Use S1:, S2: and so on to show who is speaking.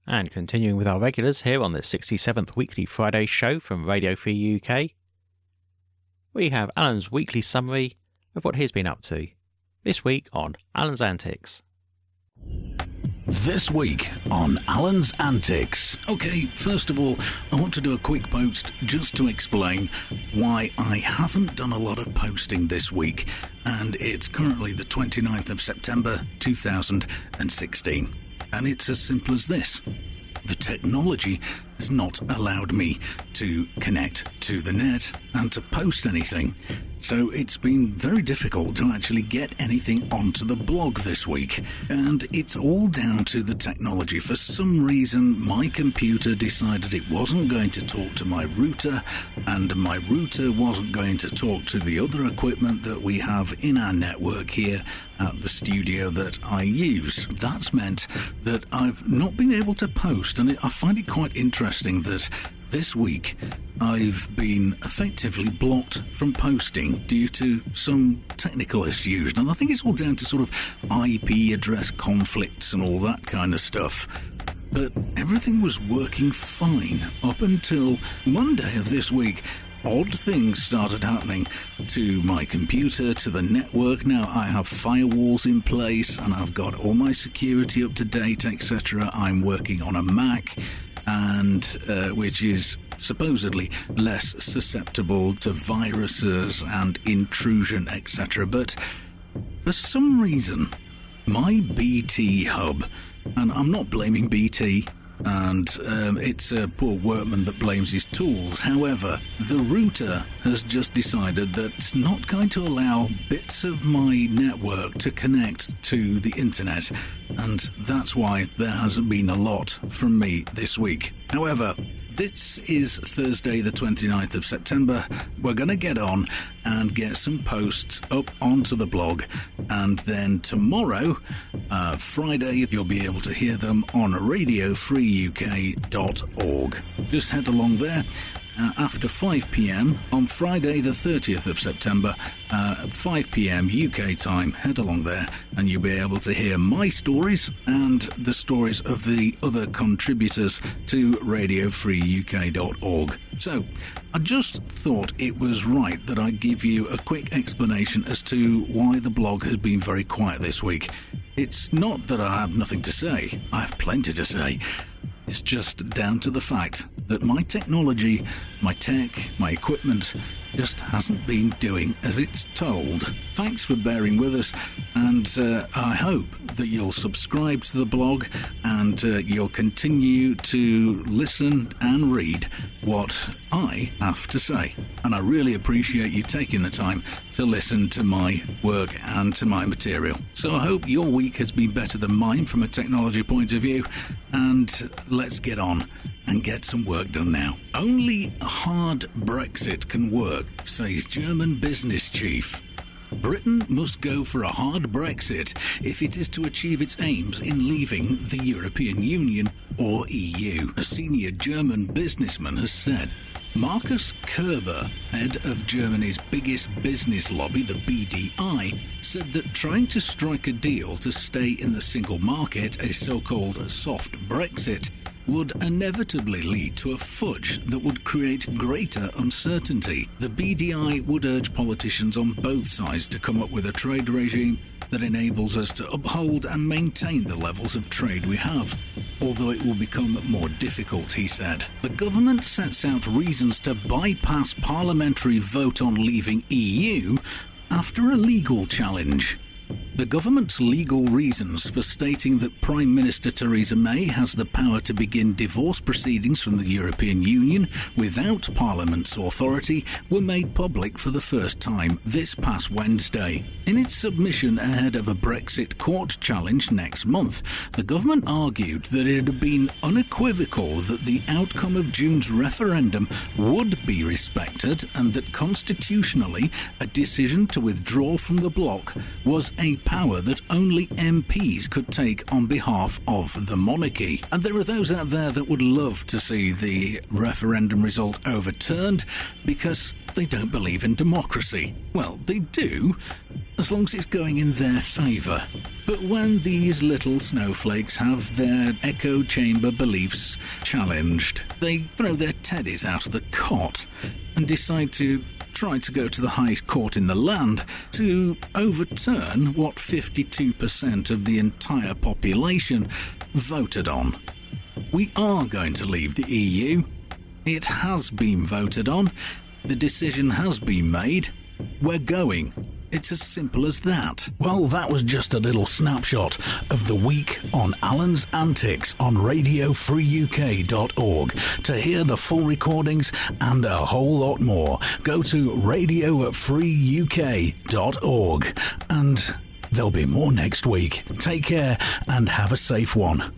S1: And continuing with our regulars here on the 67th weekly Friday show from Radio Free UK, we have Alan's weekly summary of what he's been up to this week on Alan's Antics.
S2: This week on Alan's Antics. Okay, first of all, I want to do a quick post just to explain why I haven't done a lot of posting this week, and it's currently the 29th of September 2016. And it's as simple as this. The technology has not allowed me to connect to the net and to post anything. So it's been very difficult to actually get anything onto the blog this week. And it's all down to the technology. For some reason, my computer decided it wasn't going to talk to my router, and my router wasn't going to talk to the other equipment that we have in our network here at the studio that I use. That's meant that I've not been able to post, and I find it quite interesting that this week I've been effectively blocked from posting due to some technical issues, and I think it's all down to sort of IP address conflicts and all that kind of stuff. But everything was working fine up until Monday of this week. Odd things started happening to my computer, to the network. Now I have firewalls in place and I've got all my security up to date, etc. I'm working on a Mac, and which is supposedly less susceptible to viruses and intrusion, etc. But for some reason, my BT hub, and I'm not blaming BT, and it's a poor workman that blames his tools. However, the router has just decided that it's not going to allow bits of my network to connect to the internet, and that's why there hasn't been a lot from me this week. However, this is Thursday the 29th of September. We're going to get on and get some posts up onto the blog, and then tomorrow, Friday, you'll be able to hear them on RadioFreeUK.org. Just head along there. After 5 p.m. on Friday the 30th of September, 5 p.m. UK time, head along there and you'll be able to hear my stories and the stories of the other contributors to RadioFreeUK.org. So, I just thought it was right that I give you a quick explanation as to why the blog has been very quiet this week. It's not that I have nothing to say. I have plenty to say. It's just down to the fact that my technology, my tech, my equipment just hasn't been doing as it's told. Thanks for bearing with us, and I hope that you'll subscribe to the blog and you'll continue to listen and read what I have to say. And I really appreciate you taking the time to listen to my work and to my material. So I hope your week has been better than mine from a technology point of view, and let's get on and get some work done now. Only a hard Brexit can work, says German business chief. Britain must go for a hard Brexit if it is to achieve its aims in leaving the European Union or EU, a senior German businessman has said. Markus Kerber, head of Germany's biggest business lobby, the BDI, said that trying to strike a deal to stay in the single market, a so-called soft Brexit, would inevitably lead to a fudge that would create greater uncertainty. The BDI would urge politicians on both sides to come up with a trade regime that enables us to uphold and maintain the levels of trade we have, although it will become more difficult, he said. The government sets out reasons to bypass parliamentary vote on leaving EU after a legal challenge. The government's legal reasons for stating that Prime Minister Theresa May has the power to begin divorce proceedings from the European Union without Parliament's authority were made public for the first time this past Wednesday. In its submission ahead of a Brexit court challenge next month, the government argued that it had been unequivocal that the outcome of June's referendum would be respected, and that constitutionally a decision to withdraw from the bloc was a power that only MPs could take on behalf of the monarchy. And there are those out there that would love to see the referendum result overturned, because they don't believe in democracy. Well, they do, as long as it's going in their favour. But when these little snowflakes have their echo chamber beliefs challenged, they throw their teddies out of the cot and decide to try to go to the highest court in the land to overturn what 52% of the entire population voted on. We are going to leave the EU. It has been voted on. The decision has been made. We're going. It's as simple as that.
S3: Well, that was just a little snapshot of the week on Alan's Antics on RadioFreeUK.org. To hear the full recordings and a whole lot more, go to RadioFreeUK.org. And there'll be more next week. Take care and have a safe one.